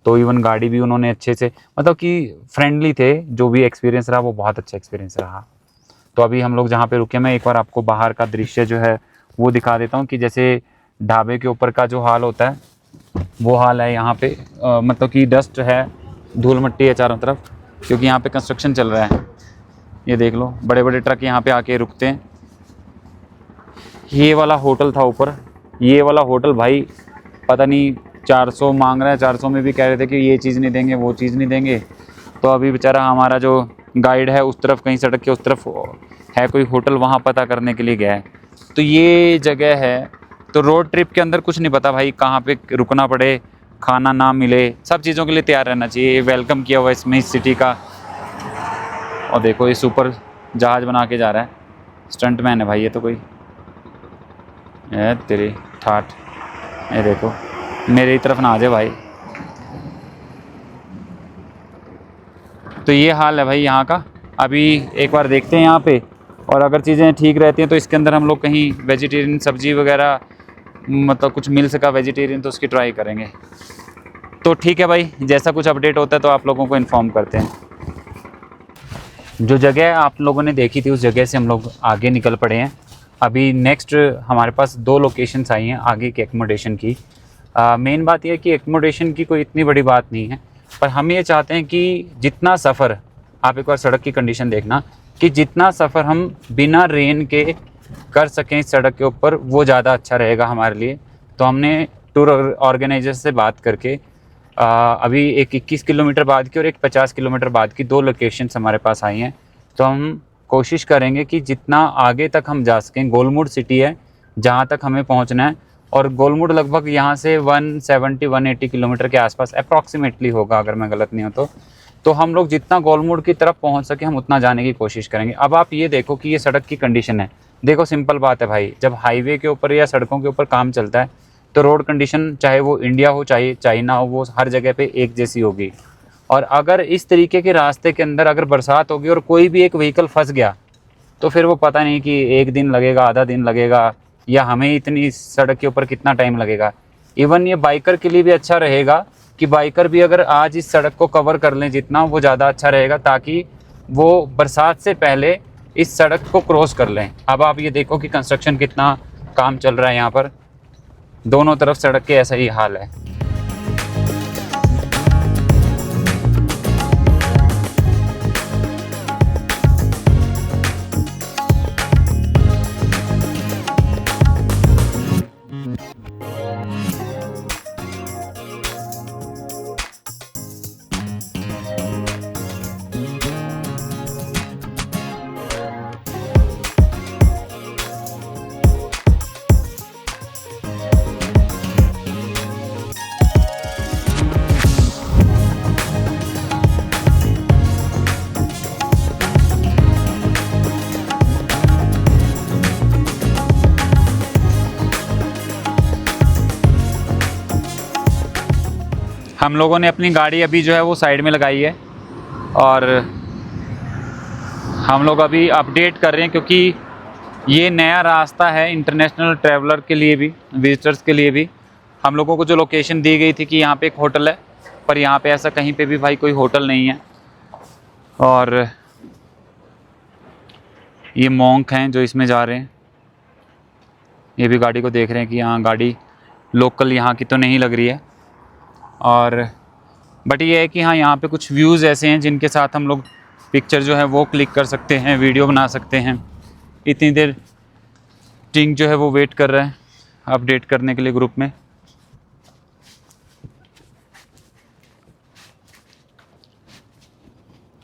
तो इवन गाड़ी भी उन्होंने अच्छे से, मतलब कि फ्रेंडली थे। जो भी एक्सपीरियंस रहा वो बहुत अच्छा एक्सपीरियंस रहा। तो अभी हम लोग जहाँ पे रुके, मैं एक बार आपको बाहर का दृश्य जो है वो दिखा देता हूँ कि जैसे ढाबे के ऊपर का जो हाल होता है वो हाल है यहाँ पे। मतलब कि डस्ट है, धूल मिट्टी है चारों तरफ, क्योंकि यहाँ पे कंस्ट्रक्शन चल रहा है। ये देख लो, बड़े बड़े ट्रक यहाँ पे आके रुकते हैं। ये वाला होटल था ऊपर, ये वाला होटल भाई पता नहीं 400 मांग रहा है, 400 में भी कह रहे थे कि ये चीज़ नहीं देंगे, वो चीज़ नहीं देंगे। तो अभी बेचारा हमारा जो गाइड है उस तरफ, कहीं सड़क के उस तरफ है कोई होटल, वहाँ पता करने के लिए गया है। तो ये जगह है। तो रोड ट्रिप के अंदर कुछ नहीं पता भाई कहाँ पे रुकना पड़े, खाना ना मिले, सब चीज़ों के लिए तैयार रहना चाहिए। वेलकम किया हुआ इसमें इस सिटी का। और देखो ये सुपर जहाज बना के जा रहा है, स्टंट मैन है भाई ये तो कोई है तेरी ठाठ। ये देखो मेरी तरफ ना आ जाए भाई। तो ये हाल है भाई यहाँ का। अभी एक बार देखते हैं यहाँ पे, और अगर चीज़ें ठीक रहती हैं तो इसके अंदर हम लोग कहीं वेजिटेरियन सब्जी वगैरह, मतलब कुछ मिल सका वेजिटेरियन तो उसकी ट्राई करेंगे। तो ठीक है भाई, जैसा कुछ अपडेट होता है तो आप लोगों को इन्फॉर्म करते हैं। जो जगह आप लोगों ने देखी थी उस जगह से हम लोग आगे निकल पड़े हैं। अभी नेक्स्ट हमारे पास 2 लोकेशंस आई हैं आगे के एकोमोडेशन की। मेन बात यह है कि एकोमोडेशन की कोई इतनी बड़ी बात नहीं है, पर हम ये चाहते हैं कि जितना सफ़र, आप एक बार सड़क की कंडीशन देखना, कि जितना सफ़र हम बिना रेन के कर सकें इस सड़क के ऊपर वो ज़्यादा अच्छा रहेगा हमारे लिए। तो हमने टूर ऑर्गेनाइजर से बात करके अभी एक 21 किलोमीटर बाद की और एक 50 किलोमीटर बाद की 2 लोकेशंस हमारे पास आई हैं। तो हम कोशिश करेंगे कि जितना आगे तक हम जा सकें, गोलमुड़ सिटी है जहाँ तक हमें पहुँचना है, और गोलमुड़ लगभग यहाँ से 170-180 किलोमीटर के आसपास अप्रॉक्सीमेटली होगा अगर मैं गलत नहीं हूँ तो हम लोग जितना गोलमुड़ की तरफ पहुँच सके हम उतना जाने की कोशिश करेंगे। अब आप ये देखो कि ये सड़क की कंडीशन है। देखो सिंपल बात है भाई, जब हाईवे के ऊपर या सड़कों के ऊपर काम चलता है तो रोड कंडीशन चाहे वो इंडिया हो चाहे चाइना हो, वो हर जगह पे एक जैसी होगी। और अगर इस तरीके के रास्ते के अंदर अगर बरसात होगी और कोई भी एक व्हीकल फंस गया तो फिर वो पता नहीं कि 1 दिन लगेगा, आधा दिन लगेगा, या हमें इतनी सड़क के ऊपर कितना टाइम लगेगा। इवन ये बाइकर के लिए भी अच्छा रहेगा कि बाइकर भी अगर आज इस सड़क को कवर कर लें जितना, वो ज़्यादा अच्छा रहेगा, ताकि वो बरसात से पहले इस सड़क को क्रॉस कर लें। अब आप ये देखो कि कंस्ट्रक्शन कितना काम चल रहा है यहाँ पर, दोनों तरफ सड़क के ऐसा ही हाल है। हम लोगों ने अपनी गाड़ी अभी जो है वो साइड में लगाई है, और हम लोग अभी अपडेट कर रहे हैं, क्योंकि ये नया रास्ता है इंटरनेशनल ट्रैवलर के लिए भी, विजिटर्स के लिए भी। हम लोगों को जो लोकेशन दी गई थी कि यहाँ पे एक होटल है, पर यहाँ पे ऐसा कहीं पे भी भाई कोई होटल नहीं है। और ये मॉन्क हैं जो इसमें जा रहे हैं, ये भी गाड़ी को देख रहे हैं कि यहाँ गाड़ी लोकल यहाँ की तो नहीं लग रही है। और बट ये है कि हाँ यहाँ पे कुछ व्यूज़ ऐसे हैं जिनके साथ हम लोग पिक्चर जो है वो क्लिक कर सकते हैं, वीडियो बना सकते हैं। इतनी देर टिंग जो है वो वेट कर रहा है अपडेट करने के लिए ग्रुप में।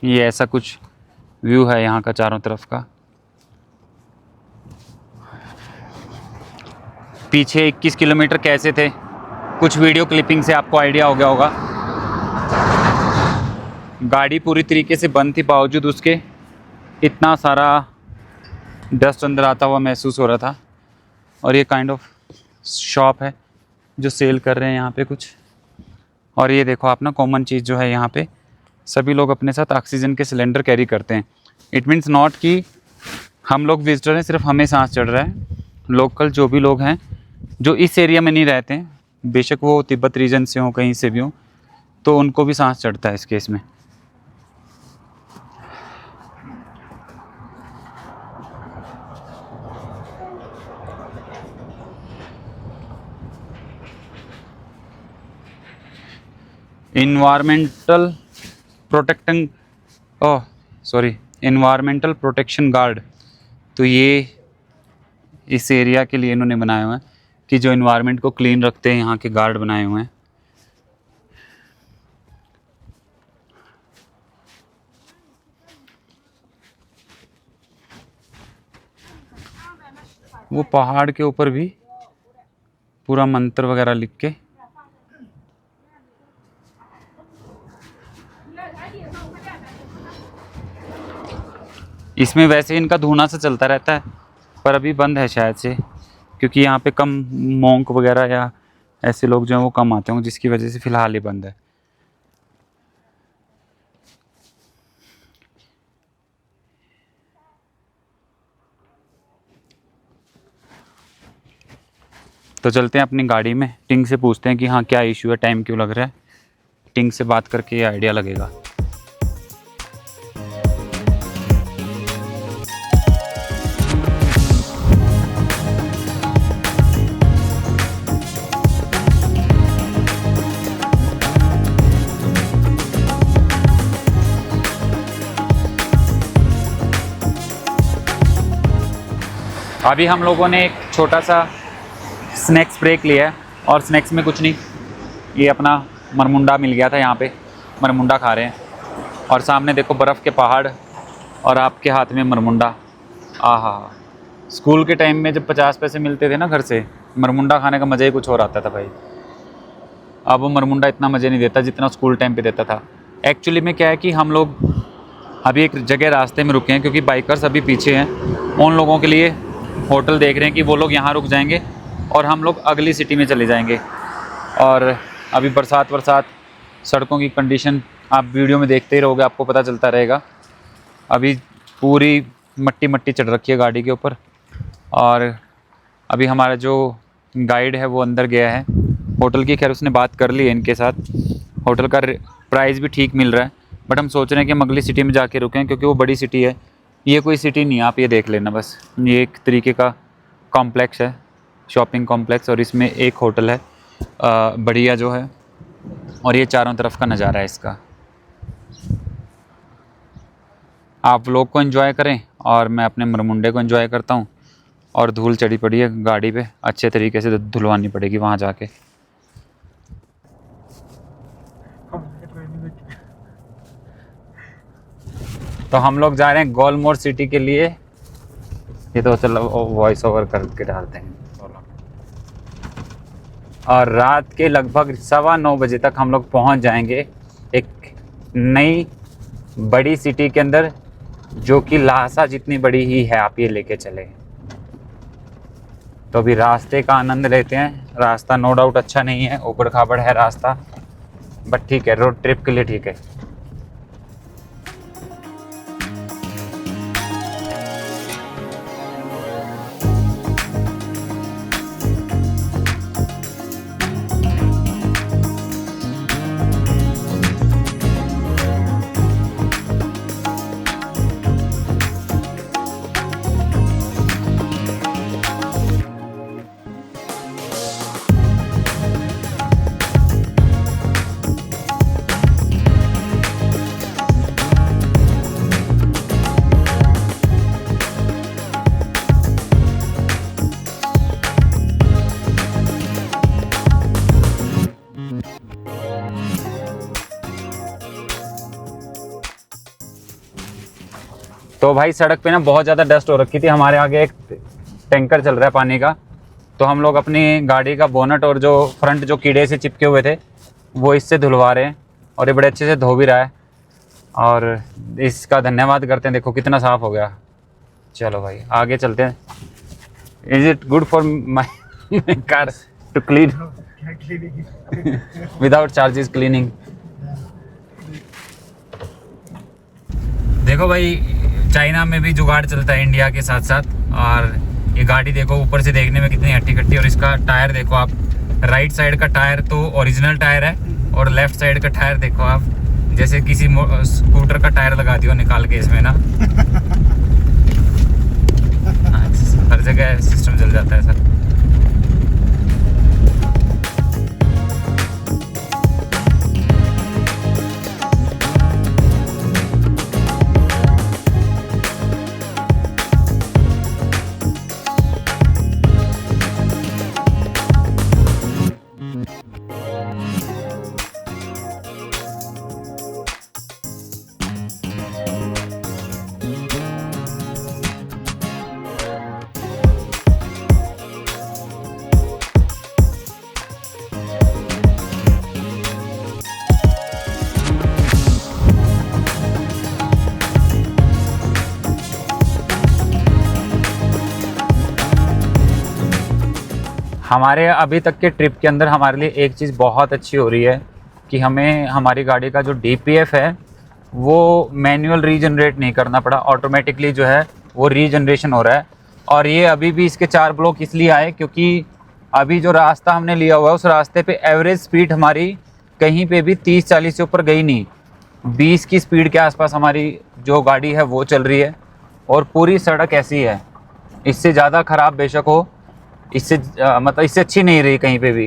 ये ऐसा कुछ व्यू है यहाँ का चारों तरफ का। पीछे 21 किलोमीटर कैसे थे, कुछ वीडियो क्लिपिंग से आपको आइडिया हो गया होगा। गाड़ी पूरी तरीके से बंद थी, बावजूद उसके इतना सारा डस्ट अंदर आता हुआ महसूस हो रहा था। और ये काइंड ऑफ शॉप है जो सेल कर रहे हैं यहाँ पे कुछ। और ये देखो आप ना, कॉमन चीज़ जो है यहाँ पे, सभी लोग अपने साथ ऑक्सीजन के सिलेंडर कैरी करते हैं। इट मीन्स नॉट कि हम लोग विजिटर हैं सिर्फ हमें सांस चढ़ रहा है। लोकल जो भी लोग हैं जो इस एरिया में नहीं रहते हैं, बेशक वो तिब्बत रीजन से हों, कहीं से भी हों, तो उनको भी सांस चढ़ता है इस केस में। इन्वायरमेंटल प्रोटेक्शन गार्ड, तो ये इस एरिया के लिए इन्होंने बनाए हुए हैं कि जो इन्वायरमेंट को क्लीन रखते हैं, यहाँ के गार्ड बनाए हुए हैं। वो पहाड़ के ऊपर भी पूरा मंत्र वगैरह लिख के, इसमें वैसे इनका धुआं सा चलता रहता है, पर अभी बंद है शायद से, क्योंकि यहाँ पे कम मोंक वगैरह या ऐसे लोग जो हैं वो कम आते होंगे, जिसकी वजह से फ़िलहाल ये बंद है। तो चलते हैं अपनी गाड़ी में, टिंग से पूछते हैं कि हाँ क्या इशू है, टाइम क्यों लग रहा है। टिंग से बात करके ये आइडिया लगेगा। अभी हम लोगों ने एक छोटा सा स्नैक्स ब्रेक लिया है, और स्नैक्स में कुछ नहीं, ये अपना मरमुंडा मिल गया था, यहाँ पे मरमुंडा खा रहे हैं। और सामने देखो बर्फ़ के पहाड़ और आपके हाथ में मरमुंडा। आहा, स्कूल के टाइम में जब 50 पैसे मिलते थे ना घर से, मरमुंडा खाने का मज़ा ही कुछ और आता था भाई। अब वो मरमुंडा इतना मज़े नहीं देता जितना स्कूल टाइम पे देता था। एक्चुअली में क्या है कि हम लोग अभी एक जगह रास्ते में रुके हैं, क्योंकि बाइकर्स अभी पीछे हैं। उन लोगों के लिए होटल देख रहे हैं कि वो लोग यहाँ रुक जाएंगे और हम लोग अगली सिटी में चले जाएंगे। और अभी बरसात सड़कों की कंडीशन आप वीडियो में देखते ही रहोगे, आपको पता चलता रहेगा। अभी पूरी मट्टी चढ़ रखी है गाड़ी के ऊपर। और अभी हमारा जो गाइड है वो अंदर गया है होटल की, खैर उसने बात कर ली है इनके साथ। होटल का प्राइस भी ठीक मिल रहा है, बट हम सोच रहे हैं कि हम अगली सिटी में जाके रुकें, क्योंकि वो बड़ी सिटी है। ये कोई सिटी नहीं है, आप ये देख लेना बस। ये एक तरीके का कॉम्प्लेक्स है, शॉपिंग कॉम्प्लेक्स, और इसमें एक होटल है बढ़िया जो है। और ये चारों तरफ का नज़ारा है इसका। आप लोग को एंजॉय करें और मैं अपने मरमुंडे को एंजॉय करता हूँ। और धूल चढ़ी पड़ी है गाड़ी पे, अच्छे तरीके से धुलवानी पड़ेगी वहाँ जाके। तो हम लोग जा रहे हैं गोलमोर सिटी के लिए। ये तो चलो वॉइस ओवर करके डालते हैं। और रात के लगभग 9:15 बजे तक हम लोग पहुंच जाएंगे एक नई बड़ी सिटी के अंदर, जो कि लासा जितनी बड़ी ही है, आप ये लेके चले। तो अभी रास्ते का आनंद लेते हैं। रास्ता नो डाउट अच्छा नहीं है, ऊबड़ खाबड़ है रास्ता, बट ठीक है, रोड ट्रिप के लिए ठीक है। तो भाई सड़क पे ना बहुत ज़्यादा डस्ट हो रखी थी। हमारे आगे एक टैंकर चल रहा है पानी का, तो हम लोग अपनी गाड़ी का बोनट और जो फ्रंट जो कीड़े से चिपके हुए थे वो इससे धुलवा रहे हैं, और ये बड़े अच्छे से धो भी रहा है, और इसका धन्यवाद करते हैं। देखो कितना साफ़ हो गया। चलो भाई आगे चलते हैं। Is it good for my car to clean without charges cleaning? देखो भाई चाइना में भी जुगाड़ चलता है इंडिया के साथ साथ। और ये गाड़ी देखो ऊपर से देखने में कितनी हट्टी कट्टी, और इसका टायर देखो आप, राइट साइड का टायर तो ओरिजिनल टायर है, और लेफ्ट साइड का टायर देखो आप जैसे किसी स्कूटर का टायर लगा दियो निकाल के इसमें ना। हर जगह सिस्टम चल जाता है सर। हमारे अभी तक के ट्रिप के अंदर हमारे लिए एक चीज़ बहुत अच्छी हो रही है कि हमें हमारी गाड़ी का जो DPF है वो मैनुअल रीजनरेट नहीं करना पड़ा, ऑटोमेटिकली जो है वो रीजनरेशन हो रहा है। और ये अभी भी इसके 4 ब्लॉक इसलिए आए क्योंकि अभी जो रास्ता हमने लिया हुआ है उस रास्ते पे एवरेज स्पीड हमारी कहीं पे भी 30-40 से ऊपर गई नहीं, 20 की स्पीड के आसपास हमारी जो गाड़ी है वो चल रही है। और पूरी सड़क ऐसी है, इससे ज़्यादा ख़राब बेशक हो, इससे मतलब इससे अच्छी नहीं रही कहीं पे भी।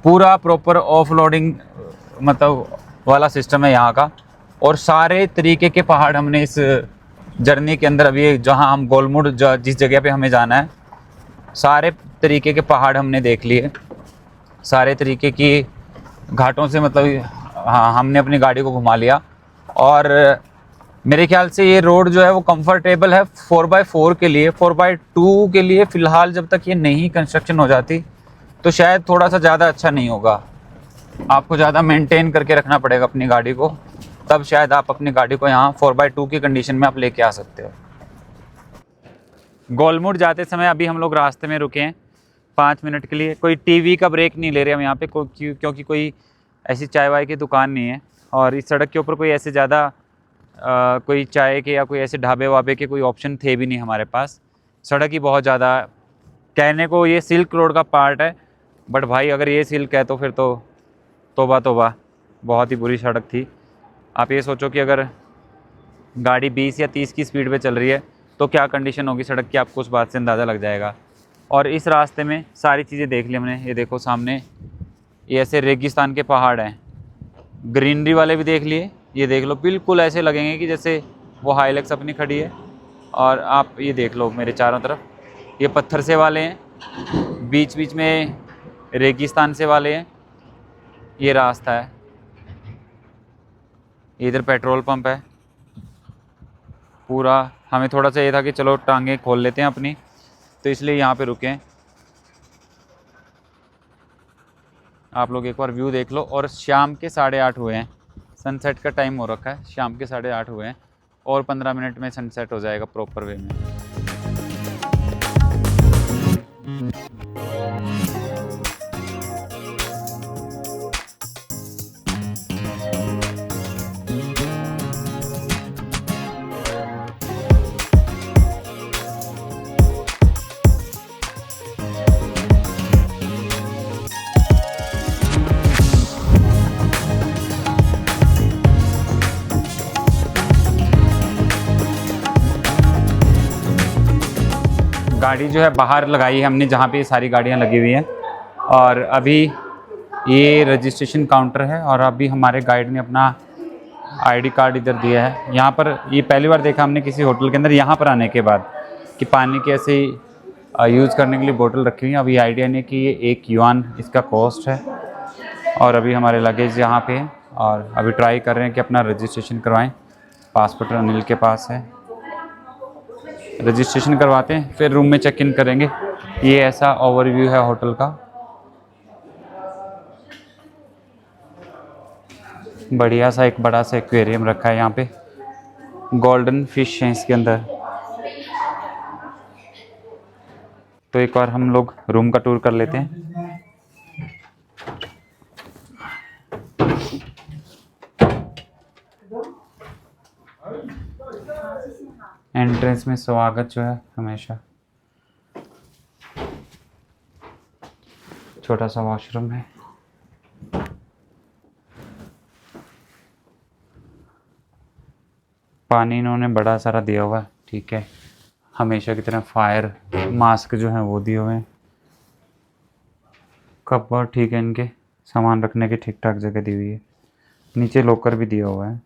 पूरा प्रॉपर ऑफ लोडिंग मतलब वाला सिस्टम है यहाँ का। और सारे तरीके के पहाड़ हमने इस जर्नी के अंदर, अभी जहाँ हम गोलमुड़ जिस जगह पे हमें जाना है, सारे तरीके के पहाड़ हमने देख लिए, सारे तरीके की घाटों से मतलब हाँ हमने अपनी गाड़ी को घुमा लिया। और मेरे ख्याल से ये रोड जो है वो कंफर्टेबल है 4x4 के लिए। 4x2 के लिए फ़िलहाल जब तक ये नहीं कंस्ट्रक्शन हो जाती तो शायद थोड़ा सा ज़्यादा अच्छा नहीं होगा। आपको ज़्यादा मेंटेन करके रखना पड़ेगा अपनी गाड़ी को, तब शायद आप अपनी गाड़ी को यहाँ 4x2 की कंडीशन में आप लेके आ सकते हो। गोलमुड़ जाते समय अभी हम लोग रास्ते में रुके हैं 5 मिनट के लिए। कोई टीवी का ब्रेक नहीं ले रहे हम यहाँ पे, क्योंकि कोई ऐसी चाय वाय की दुकान नहीं है, और इस सड़क के ऊपर कोई ऐसे ज़्यादा कोई चाय के या कोई ऐसे ढाबे वाबे के कोई ऑप्शन थे भी नहीं हमारे पास। सड़क ही बहुत ज़्यादा, कहने को ये सिल्क रोड का पार्ट है, बट भाई अगर ये सिल्क है तो फिर तो तौबा तौबा, बहुत ही बुरी सड़क थी। आप ये सोचो कि अगर गाड़ी 20 या 30 की स्पीड पे चल रही है तो क्या कंडीशन होगी सड़क की, आपको उस बात से अंदाज़ा लग जाएगा। और इस रास्ते में सारी चीज़ें देख ली हमने। ये देखो सामने ये ऐसे रेगिस्तान के पहाड़ हैं, ग्रीनरी वाले भी देख लिए। ये देख लो बिल्कुल ऐसे लगेंगे कि जैसे वो हाइलक्स अपनी खड़ी है। और आप ये देख लो मेरे चारों तरफ, ये पत्थर से वाले हैं, बीच बीच में रेगिस्तान से वाले हैं। ये रास्ता है, इधर पेट्रोल पंप है पूरा। हमें थोड़ा सा ये था कि चलो टांगे खोल लेते हैं अपनी, तो इसलिए यहाँ पे रुके हैं। आप लोग एक बार व्यू देख लो। और शाम के 8:30 हुए हैं, सनसेट का टाइम हो रखा है, शाम के 8:30 हुए हैं, और 15 मिनट में सनसेट हो जाएगा प्रॉपर वे में। गाड़ी जो है बाहर लगाई है हमने, जहाँ पे ये सारी गाड़ियाँ लगी हुई हैं। और अभी ये रजिस्ट्रेशन काउंटर है, और अभी हमारे गाइड ने अपना आईडी कार्ड इधर दिया है। यहाँ पर ये पहली बार देखा हमने किसी होटल के अंदर, यहाँ पर आने के बाद, कि पानी के ऐसे यूज़ करने के लिए बोतल रखी हुई है। अभी आइडिया नहीं कि ये 1 युआन इसका कॉस्ट है। और अभी हमारे लगेज यहाँ पे है, और अभी ट्राई कर रहे हैं कि अपना रजिस्ट्रेशन करवाएं। पासपोर्ट अनिल के पास है। रजिस्ट्रेशन करवाते हैं फिर रूम में चेक इन करेंगे। ये ऐसा ओवरव्यू है होटल का। बढ़िया सा एक बड़ा सा एक्वेरियम रखा है यहाँ पे, गोल्डन फिश है इसके अंदर। तो एक बार हम लोग रूम का टूर कर लेते हैं। एंट्रेंस में स्वागत जो है हमेशा, छोटा सा वॉशरूम है। पानी इन्होंने बड़ा सारा दिया हुआ है, ठीक है। हमेशा की तरह फायर मास्क जो है वो दिए हुए हैं। कपबोर्ड ठीक है, इनके सामान रखने की ठीक ठाक जगह दी हुई है। नीचे लॉकर भी दिया हुआ है।